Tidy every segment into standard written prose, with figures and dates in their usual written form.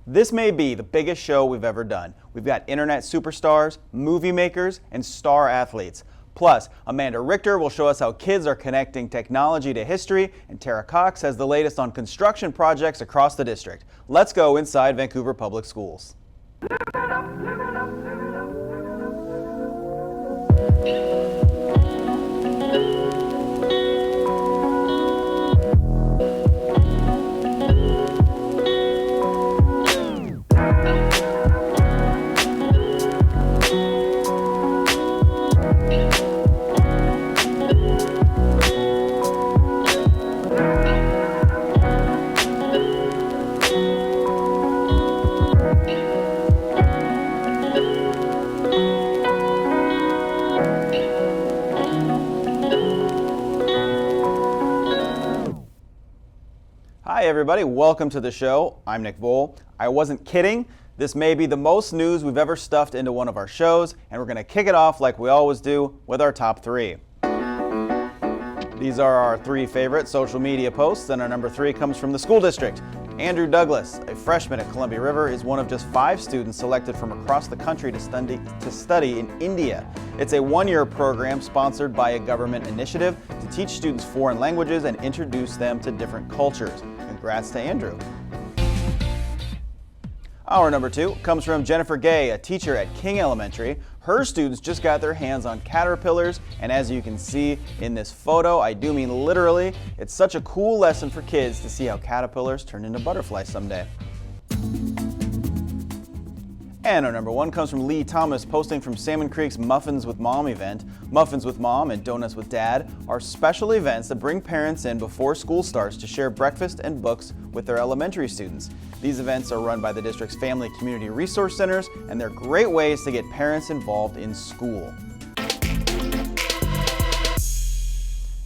This may be the biggest show we've ever done. We've got internet superstars, movie makers, and star athletes. Plus, Amanda Richter will show us how kids are connecting technology to history, and Tara Cox has the latest on construction projects across the district. Let's go inside Vancouver Public Schools. Hi everybody, welcome to the show. I'm Nick Voll. I wasn't kidding. This may be the most news we've ever stuffed into one of our shows, and we're going to kick it off like we always do with our top three. These are our three favorite social media posts, and our number three comes from the school district. Andrew Douglas, a freshman at Columbia River, is one of just 5 students selected from across the country to study in India. It's a one-year program sponsored by a government initiative to teach students foreign languages and introduce them to different cultures. Congrats to Andrew. Our number 2 comes from Jennifer Gay, a teacher at King Elementary. Her students just got their hands on caterpillars, and as you can see in this photo, I do mean literally, it's such a cool lesson for kids to see how caterpillars turn into butterflies someday. And our number 1 comes from Lee Thomas, posting from Salmon Creek's Muffins with Mom event. Muffins with Mom and Donuts with Dad are special events that bring parents in before school starts to share breakfast and books with their elementary students. These events are run by the district's Family Community Resource Centers, and they're great ways to get parents involved in school.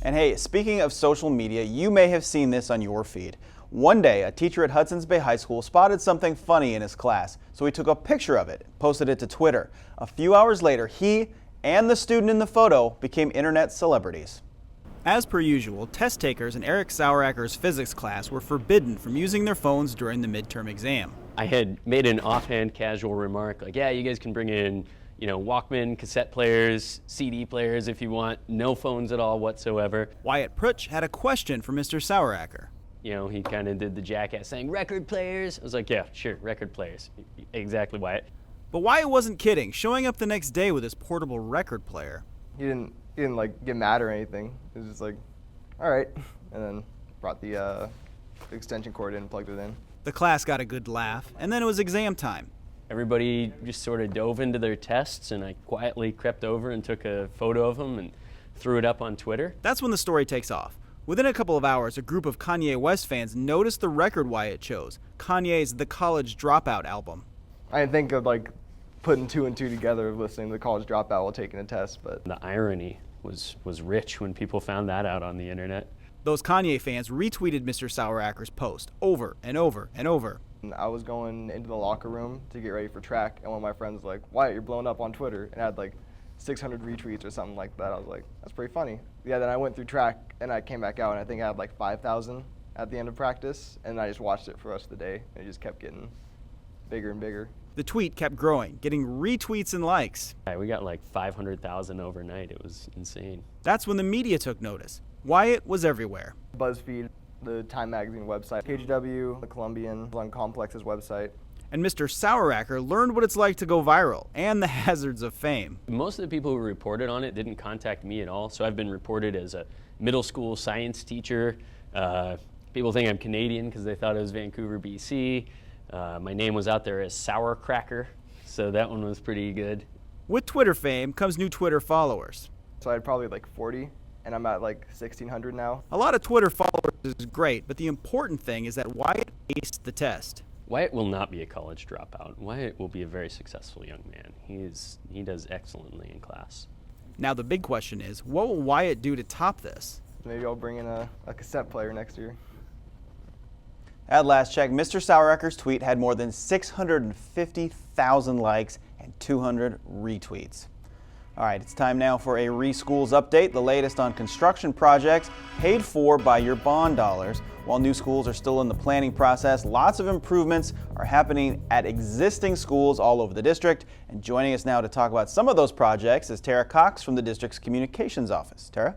And hey, speaking of social media, you may have seen this on your feed. One day, a teacher at Hudson's Bay High School spotted something funny in his class, so he took a picture of it and posted it to Twitter. A few hours later, he and the student in the photo became internet celebrities. As per usual, test takers in Eric Saueracker's physics class were forbidden from using their phones during the midterm exam. I had made an offhand casual remark like, yeah, you guys can bring in, Walkman, cassette players, CD players if you want, no phones at all whatsoever. Wyatt Prutch had a question for Mr. Saueracker. He kind of did the jackass saying, record players. I was like, yeah, sure, record players. Exactly, Wyatt. But Wyatt wasn't kidding, showing up the next day with his portable record player. He didn't like get mad or anything. He was just like, all right, and then brought the extension cord in and plugged it in. The class got a good laugh, and then it was exam time. Everybody just sort of dove into their tests, and I quietly crept over and took a photo of them and threw it up on Twitter. That's when the story takes off. Within a couple of hours, a group of Kanye West fans noticed the record Wyatt chose, Kanye's The College Dropout album. I didn't think of putting 2 and 2 together of listening to The College Dropout while taking a test, but the irony was rich when people found that out on the internet. Those Kanye fans retweeted Mr. Saueracker's post over and over and over. I was going into the locker room to get ready for track, and one of my friends was like, Wyatt, you're blowing up on Twitter, and I had 600 retweets or something like that. I was like, that's pretty funny. Yeah, then I went through track, and I came back out, and I think I had 5,000 at the end of practice, and I just watched it for the rest of the day, and it just kept getting bigger and bigger. The tweet kept growing, getting retweets and likes. Yeah, we got 500,000 overnight. It was insane. That's when the media took notice. Wyatt was everywhere. BuzzFeed, the Time Magazine website, KGW, the Columbian, on Complex's website. And Mr. Saueracker learned what it's like to go viral and the hazards of fame. Most of the people who reported on it didn't contact me at all, so I've been reported as a middle school science teacher. People think I'm Canadian because they thought it was Vancouver, BC. My name was out there as Sauercracker, so that one was pretty good. With Twitter fame comes new Twitter followers. So I had probably 40, and I'm at 1,600 now. A lot of Twitter followers is great, but the important thing is that Wyatt aced the test. Wyatt will not be a college dropout. Wyatt will be a very successful young man. He does excellently in class. Now the big question is, what will Wyatt do to top this? Maybe I'll bring in a cassette player next year. At last check, Mr. Saueracker's tweet had more than 650,000 likes and 200 retweets. All right, it's time now for a Reschools update, the latest on construction projects paid for by your bond dollars. While new schools are still in the planning process, lots of improvements are happening at existing schools all over the district. And joining us now to talk about some of those projects is Tara Cox from the district's communications office. Tara?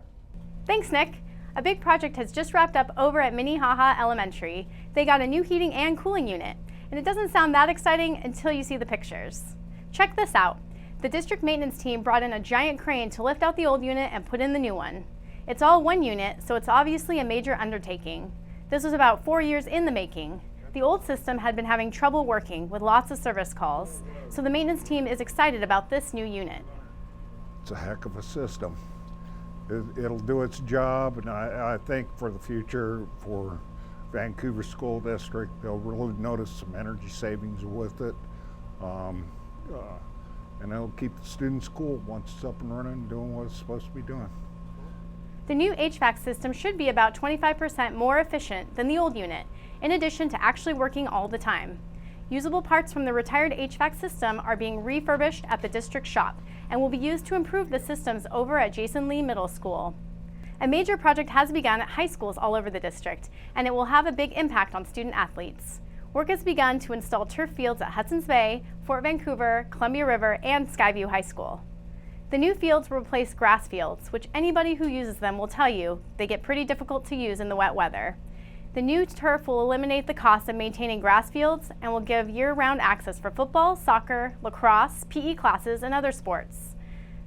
Thanks, Nick. A big project has just wrapped up over at Minnehaha Elementary. They got a new heating and cooling unit. And it doesn't sound that exciting until you see the pictures. Check this out. The district maintenance team brought in a giant crane to lift out the old unit and put in the new one. It's all one unit, so it's obviously a major undertaking. This was about 4 years in the making. The old system had been having trouble working with lots of service calls, so the maintenance team is excited about this new unit. It's a heck of a system. It'll do its job, and I think for the future, for Vancouver School District, they'll really notice some energy savings with it. And it'll keep the students cool once it's up and running and doing what it's supposed to be doing. The new HVAC system should be about 25% more efficient than the old unit, in addition to actually working all the time. Usable parts from the retired HVAC system are being refurbished at the district shop and will be used to improve the systems over at Jason Lee Middle School. A major project has begun at high schools all over the district, and it will have a big impact on student athletes. Work has begun to install turf fields at Hudson's Bay, Fort Vancouver, Columbia River, and Skyview High School. The new fields will replace grass fields, which anybody who uses them will tell you they get pretty difficult to use in the wet weather. The new turf will eliminate the cost of maintaining grass fields and will give year-round access for football, soccer, lacrosse, PE classes, and other sports.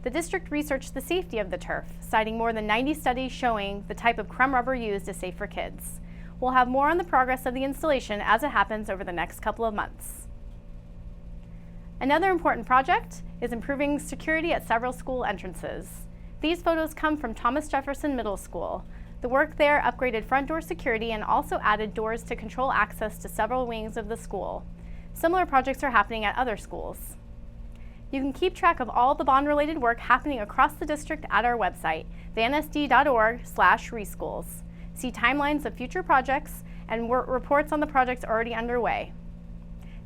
The district researched the safety of the turf, citing more than 90 studies showing the type of crumb rubber used is safe for kids. We'll have more on the progress of the installation as it happens over the next couple of months. Another important project is improving security at several school entrances. These photos come from Thomas Jefferson Middle School. The work there upgraded front door security and also added doors to control access to several wings of the school. Similar projects are happening at other schools. You can keep track of all the bond-related work happening across the district at our website, vansd.org/reschools. See timelines of future projects and reports on the projects already underway.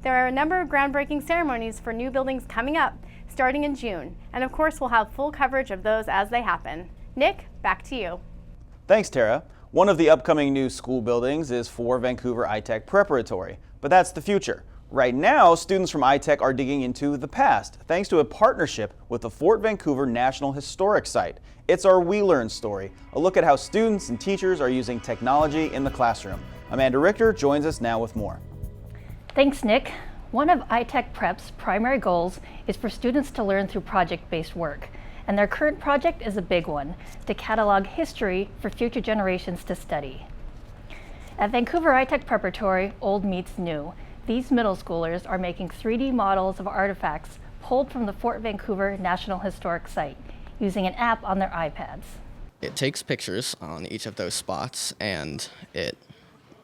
There are a number of groundbreaking ceremonies for new buildings coming up, starting in June, and of course we'll have full coverage of those as they happen. Nick, back to you. Thanks, Tara. One of the upcoming new school buildings is for Vancouver iTech Preparatory, but that's the future. Right now, students from iTech are digging into the past, thanks to a partnership with the Fort Vancouver National Historic Site. It's our We Learn story, a look at how students and teachers are using technology in the classroom. Amanda Richter joins us now with more. Thanks, Nick. One of iTech Prep's primary goals is for students to learn through project-based work, and their current project is a big one, to catalog history for future generations to study. At Vancouver iTech Preparatory, old meets new. These middle schoolers are making 3D models of artifacts pulled from the Fort Vancouver National Historic Site using an app on their iPads. It takes pictures on each of those spots and it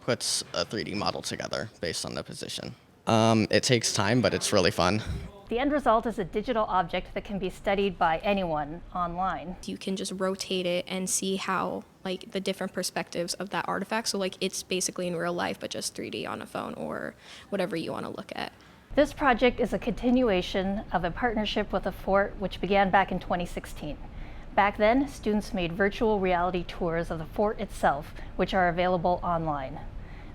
puts a 3D model together based on the position. It takes time, but it's really fun. The end result is a digital object that can be studied by anyone online. You can just rotate it and see how, like, the different perspectives of that artifact. So, like, it's basically in real life, but just 3D on a phone or whatever you want to look at. This project is a continuation of a partnership with the fort which began back in 2016. Back then, students made virtual reality tours of the fort itself, which are available online.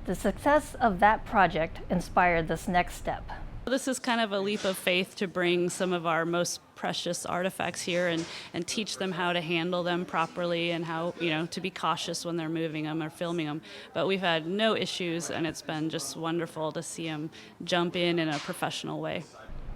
The success of that project inspired this next step. This is kind of a leap of faith to bring some of our most precious artifacts here and teach them how to handle them properly and how, to be cautious when they're moving them or filming them. But we've had no issues, and it's been just wonderful to see them jump in a professional way.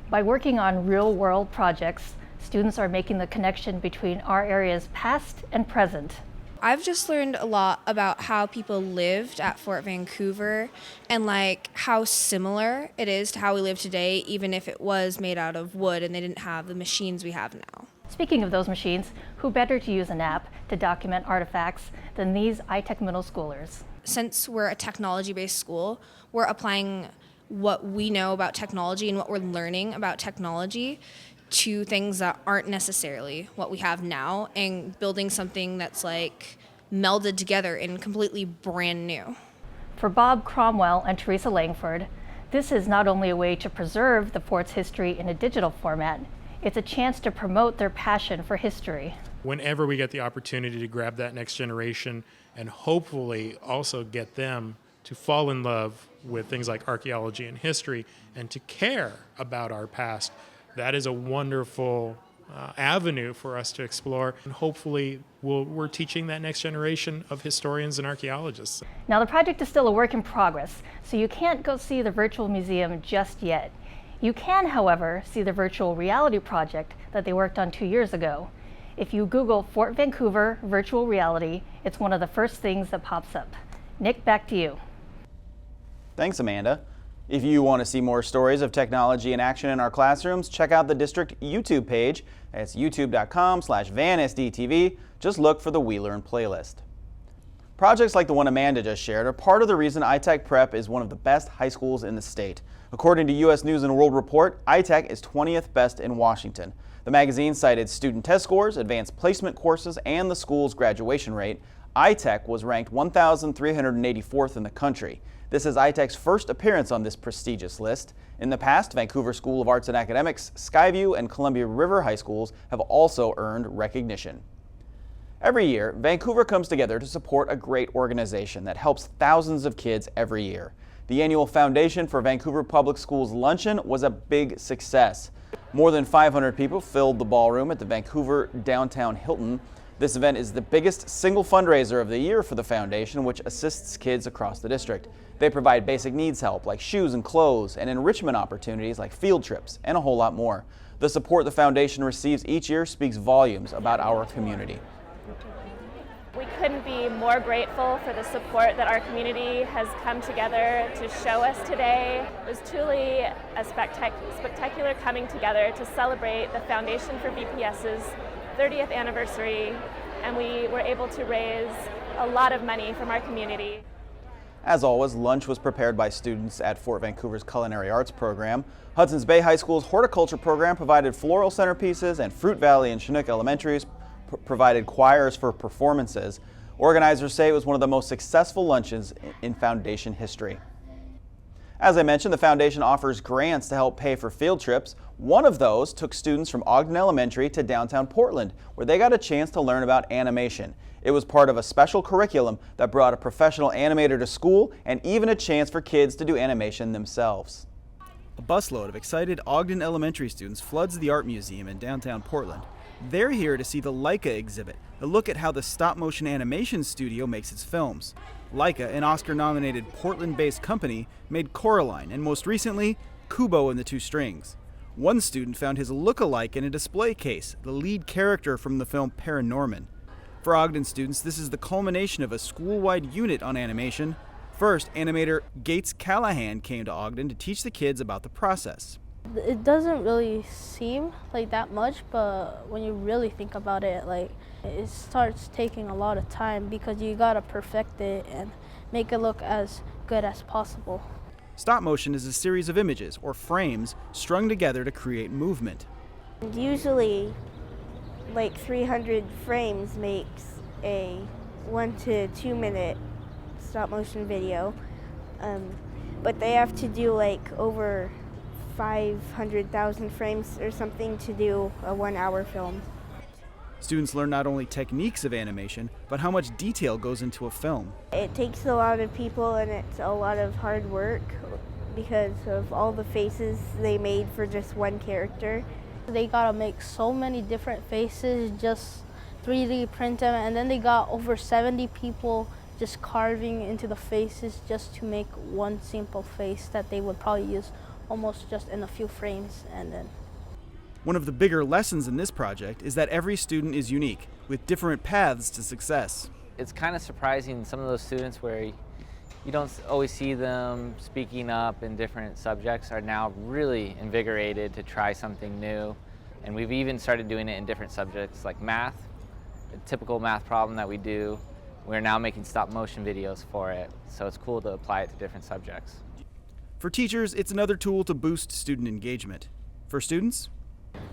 By working on real-world projects, students are making the connection between our area's past and present. I've just learned a lot about how people lived at Fort Vancouver and like how similar it is to how we live today, even if it was made out of wood and they didn't have the machines we have now. Speaking of those machines, who better to use an app to document artifacts than these iTech middle schoolers? Since we're a technology-based school, we're applying what we know about technology and what we're learning about technology to things that aren't necessarily what we have now and building something that's like melded together and completely brand new. For Bob Cromwell and Teresa Langford, this is not only a way to preserve the fort's history in a digital format, it's a chance to promote their passion for history. Whenever we get the opportunity to grab that next generation and hopefully also get them to fall in love with things like archaeology and history and to care about our past. That is a wonderful avenue for us to explore, and hopefully we're teaching that next generation of historians and archaeologists. Now the project is still a work in progress, so you can't go see the virtual museum just yet. You can, however, see the virtual reality project that they worked on 2 years ago. If you Google Fort Vancouver virtual reality, it's one of the first things that pops up. Nick, back to you. Thanks, Amanda. If you want to see more stories of technology in action in our classrooms, check out the district YouTube page. It's youtube.com/VanSDTV. Just look for the We Learn playlist. Projects like the one Amanda just shared are part of the reason iTech Prep is one of the best high schools in the state. According to U.S. News & World Report, iTech is 20th best in Washington. The magazine cited student test scores, advanced placement courses, and the school's graduation rate. iTech was ranked 1,384th in the country. This is iTech's first appearance on this prestigious list. In the past, Vancouver School of Arts and Academics, Skyview, and Columbia River High Schools have also earned recognition. Every year, Vancouver comes together to support a great organization that helps thousands of kids every year. The annual Foundation for Vancouver Public Schools Luncheon was a big success. More than 500 people filled the ballroom at the Vancouver downtown Hilton. This event is the biggest single fundraiser of the year for the foundation, which assists kids across the district. They provide basic needs help like shoes and clothes, and enrichment opportunities like field trips, and a whole lot more. The support the foundation receives each year speaks volumes about our community. We couldn't be more grateful for the support that our community has come together to show us today. It was truly a spectacular coming together to celebrate the Foundation for VPS's 30th anniversary, and we were able to raise a lot of money from our community. As always, lunch was prepared by students at Fort Vancouver's Culinary Arts program. Hudson's Bay High School's horticulture program provided floral centerpieces, and Fruit Valley and Chinook Elementaries provided choirs for performances. Organizers say it was one of the most successful lunches in foundation history. As I mentioned, the foundation offers grants to help pay for field trips. One of those took students from Ogden Elementary to downtown Portland, where they got a chance to learn about animation. It was part of a special curriculum that brought a professional animator to school and even a chance for kids to do animation themselves. A busload of excited Ogden Elementary students floods the art museum in downtown Portland. They're here to see the Leica exhibit, a look at how the stop-motion animation studio makes its films. Leica, an Oscar-nominated Portland-based company, made Coraline and most recently, Kubo and the Two Strings. One student found his look-alike in a display case, the lead character from the film Paranorman. For Ogden students, this is the culmination of a school-wide unit on animation. First, animator Gates Callahan came to Ogden to teach the kids about the process. It doesn't really seem like that much, but when you really think about it, it starts taking a lot of time because you gotta perfect it and make it look as good as possible. Stop motion is a series of images, or frames, strung together to create movement. Usually, 300 frames makes a 1 to 2 minute stop motion video, but they have to do over 500,000 frames or something to do a 1 hour film. Students learn not only techniques of animation, but how much detail goes into a film. It takes a lot of people and it's a lot of hard work because of all the faces they made for just one character. They gotta make so many different faces, just 3D print them, and then they got over 70 people just carving into the faces just to make one simple face that they would probably use almost just in a few frames. And then one of the bigger lessons in this project is that every student is unique, with different paths to success. It's kind of surprising, some of those students where you don't always see them speaking up in different subjects are now really invigorated to try something new. And we've even started doing it in different subjects like math, a typical math problem that we do. We're now making stop motion videos for it, so it's cool to apply it to different subjects. For teachers, it's another tool to boost student engagement. For students,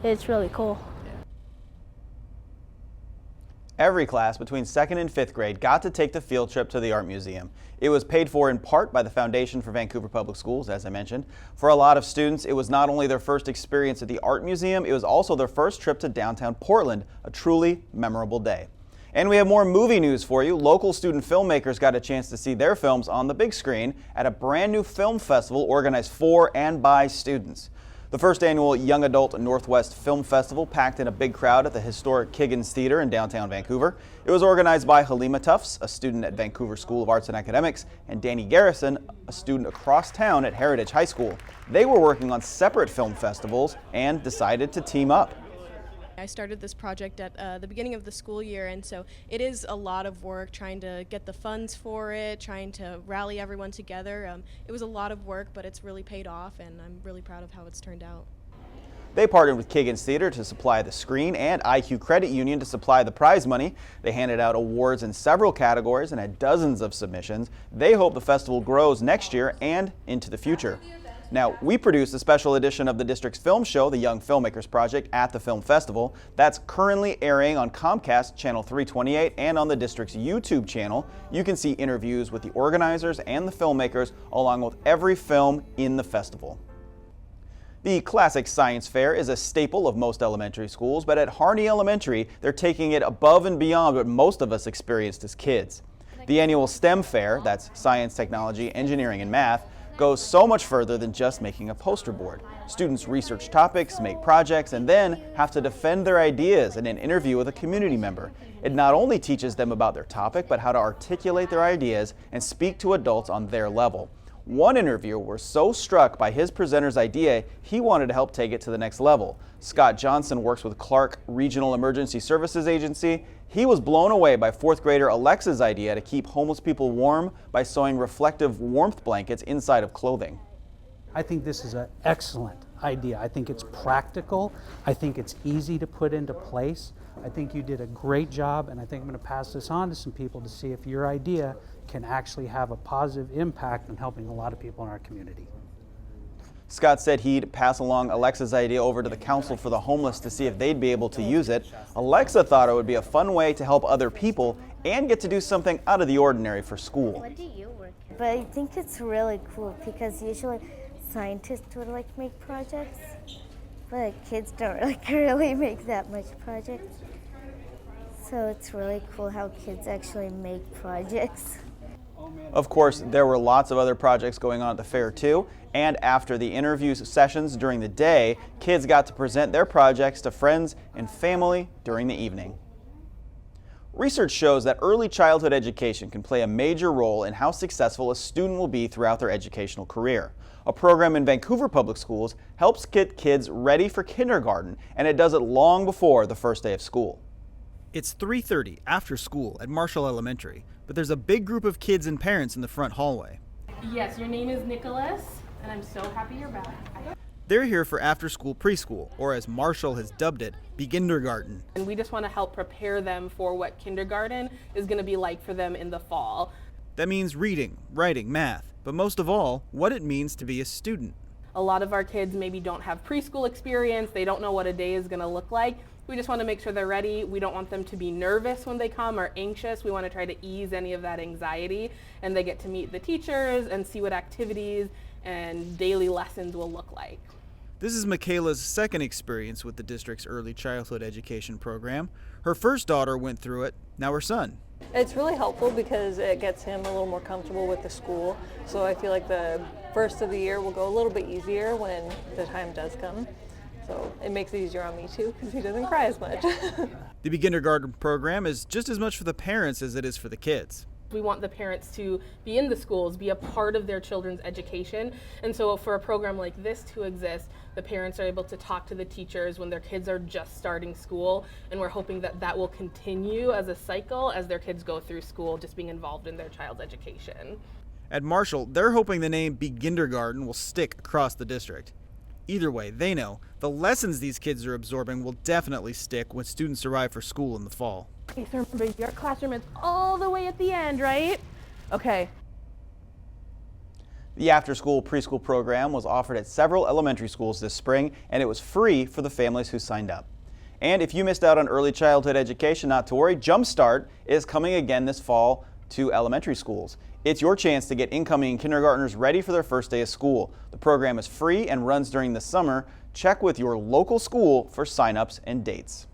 it's really cool. Every class between 2nd and 5th grade got to take the field trip to the art museum. It was paid for in part by the Foundation for Vancouver Public Schools, as I mentioned. For a lot of students, it was not only their first experience at the art museum, it was also their first trip to downtown Portland, a truly memorable day. And we have more movie news for you. Local student filmmakers got a chance to see their films on the big screen at a brand new film festival organized for and by students. The first annual Young Adult Northwest Film Festival packed in a big crowd at the historic Kiggins Theater in downtown Vancouver. It was organized by Halima Tufts, a student at Vancouver School of Arts and Academics, and Danny Garrison, a student across town at Heritage High School. They were working on separate film festivals and decided to team up. I started this project at the beginning of the school year, and so it is a lot of work trying to get the funds for it, trying to rally everyone together. It was a lot of work, but it's really paid off, and I'm really proud of how it's turned out. They partnered with Kiggins Theater to supply the screen and IQ Credit Union to supply the prize money. They handed out awards in several categories and had dozens of submissions. They hope the festival grows next year and into the future. Now, we produced a special edition of the district's film show, the Young Filmmakers Project, at the film festival. That's currently airing on Comcast Channel 328 and on the district's YouTube channel. You can see interviews with the organizers and the filmmakers along with every film in the festival. The classic science fair is a staple of most elementary schools, but at Harney Elementary, they're taking it above and beyond what most of us experienced as kids. The annual STEM fair, that's science, technology, engineering, and math, goes so much further than just making a poster board. Students research topics, make projects, and then have to defend their ideas in an interview with a community member. It not only teaches them about their topic, but how to articulate their ideas and speak to adults on their level. One interviewer was so struck by his presenter's idea, he wanted to help take it to the next level. Scott Johnson works with Clark Regional Emergency Services Agency. He was blown away by fourth grader Alexa's idea to keep homeless people warm by sewing reflective warmth blankets inside of clothing. I think this is an excellent idea. I think it's practical. I think it's easy to put into place. I think you did a great job, and I think I'm going to pass this on to some people to see if your idea can actually have a positive impact on helping a lot of people in our community. Scott said he'd pass along Alexa's idea over to the Council for the Homeless to see if they'd be able to use it. Alexa thought it would be a fun way to help other people and get to do something out of the ordinary for school. What do you work in? But I think it's really cool because usually scientists would make projects, but kids don't really make that much projects. So it's really cool how kids actually make projects. Of course, there were lots of other projects going on at the fair too, and after the interview sessions during the day, kids got to present their projects to friends and family during the evening. Research shows that early childhood education can play a major role in how successful a student will be throughout their educational career. A program in Vancouver Public Schools helps get kids ready for kindergarten, and it does it long before the first day of school. It's 3:30 after school at Marshall Elementary, but there's a big group of kids and parents in the front hallway. Yes, your name is Nicholas, and I'm so happy you're back. They're here for after-school preschool, or as Marshall has dubbed it, begindergarten. And we just want to help prepare them for what kindergarten is going to be like for them in the fall. That means reading, writing, math, but most of all, what it means to be a student. A lot of our kids maybe don't have preschool experience, they don't know what a day is going to look like. We just want to make sure they're ready. We don't want them to be nervous when they come or anxious. We want to try to ease any of that anxiety, and they get to meet the teachers and see what activities and daily lessons will look like. This is Michaela's second experience with the district's early childhood education program. Her first daughter went through it, now her son. It's really helpful because it gets him a little more comfortable with the school. So I feel like the first of the year will go a little bit easier when the time does come. So it makes it easier on me too because he doesn't cry as much. The begindergarten program is just as much for the parents as it is for the kids. We want the parents to be in the schools, be a part of their children's education. And so for a program like this to exist, the parents are able to talk to the teachers when their kids are just starting school. And we're hoping that that will continue as a cycle as their kids go through school, just being involved in their child's education. At Marshall, they're hoping the name begindergarten will stick across the district. Either way, they know the lessons these kids are absorbing will definitely stick when students arrive for school in the fall. Okay, so remember, your classroom is all the way at the end, right? Okay. The after-school preschool program was offered at several elementary schools this spring, and it was free for the families who signed up. And if you missed out on early childhood education, not to worry, Jumpstart is coming again this fall to elementary schools. It's your chance to get incoming kindergartners ready for their first day of school. The program is free and runs during the summer. Check with your local school for sign-ups and dates.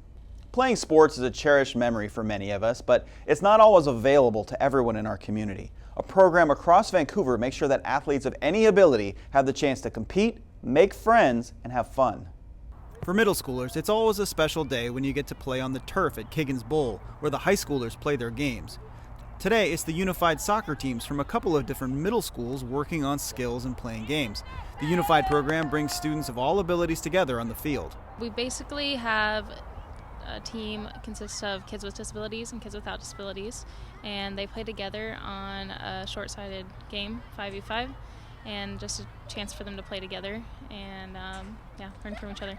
Playing sports is a cherished memory for many of us, but it's not always available to everyone in our community. A program across Vancouver makes sure that athletes of any ability have the chance to compete, make friends, and have fun. For middle schoolers, it's always a special day when you get to play on the turf at Kiggins Bowl, where the high schoolers play their games. Today, it's the unified soccer teams from a couple of different middle schools working on skills and playing games. The unified program brings students of all abilities together on the field. We basically have a team consists of kids with disabilities and kids without disabilities, and they play together on a short-sided game, 5v5, and just a chance for them to play together and learn from each other.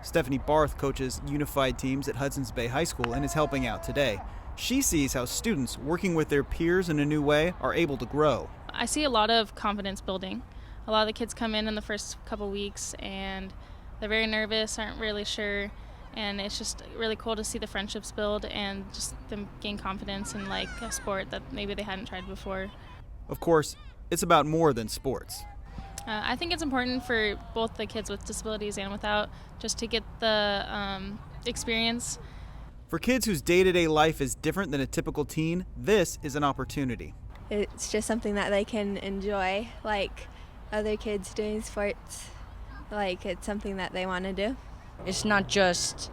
Stephanie Barth coaches unified teams at Hudson's Bay High School and is helping out today. She sees how students working with their peers in a new way are able to grow. I see a lot of confidence building. A lot of the kids come in the first couple weeks and they're very nervous, aren't really sure, and it's just really cool to see the friendships build and just them gain confidence in like a sport that maybe they hadn't tried before. Of course, it's about more than sports. I think it's important for both the kids with disabilities and without, just to get the experience. For kids whose day-to-day life is different than a typical teen, this is an opportunity. It's just something that they can enjoy, like other kids doing sports. Like it's something that they want to do. It's not just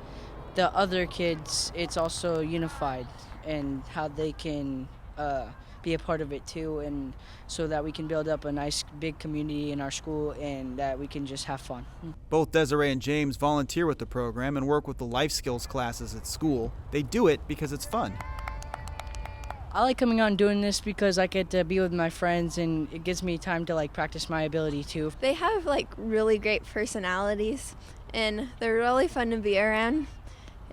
the other kids, it's also unified and how they can be a part of it too, and so that we can build up a nice big community in our school and that we can just have fun. Both Desiree and James volunteer with the program and work with the life skills classes at school. They do it because it's fun. I like coming out and doing this because I get to be with my friends and it gives me time to like practice my ability too. They have like really great personalities and they're really fun to be around,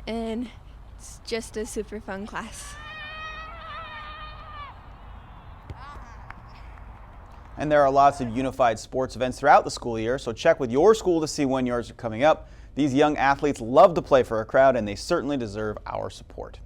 and it's just a super fun class. And there are lots of unified sports events throughout the school year, so check with your school to see when yours are coming up. These young athletes love to play for a crowd, and they certainly deserve our support.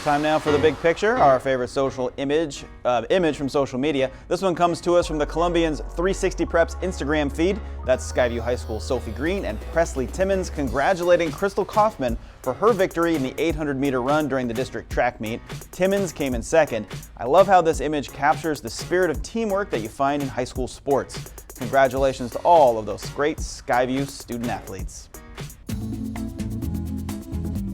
Time now for the big picture, our favorite social image from social media. This one comes to us from the Columbians 360 Preps Instagram feed. That's Skyview High School Sophie Green and Presley Timmons congratulating Crystal Kaufman for her victory in the 800-meter run during the district track meet. Timmons came in second. I love how this image captures the spirit of teamwork that you find in high school sports. Congratulations to all of those great Skyview student athletes.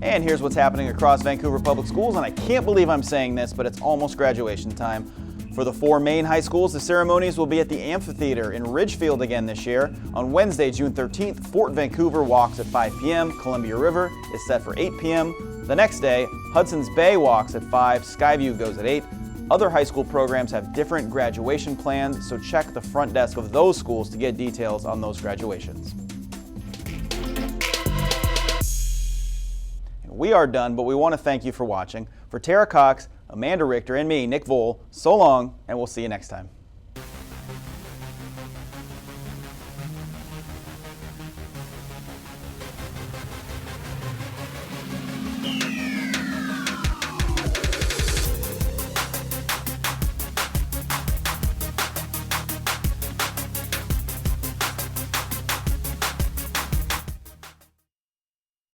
And here's what's happening across Vancouver Public Schools, and I can't believe I'm saying this, but it's almost graduation time. For the 4 main high schools, the ceremonies will be at the amphitheater in Ridgefield again this year. On Wednesday, June 13th, Fort Vancouver walks at 5 p.m., Columbia River is set for 8 p.m. The next day, Hudson's Bay walks at 5, Skyview goes at 8. Other high school programs have different graduation plans, so check the front desk of those schools to get details on those graduations. We are done, but we want to thank you for watching. For Tara Cox, Amanda Richter, and me, Nick Vole, so long, and we'll see you next time.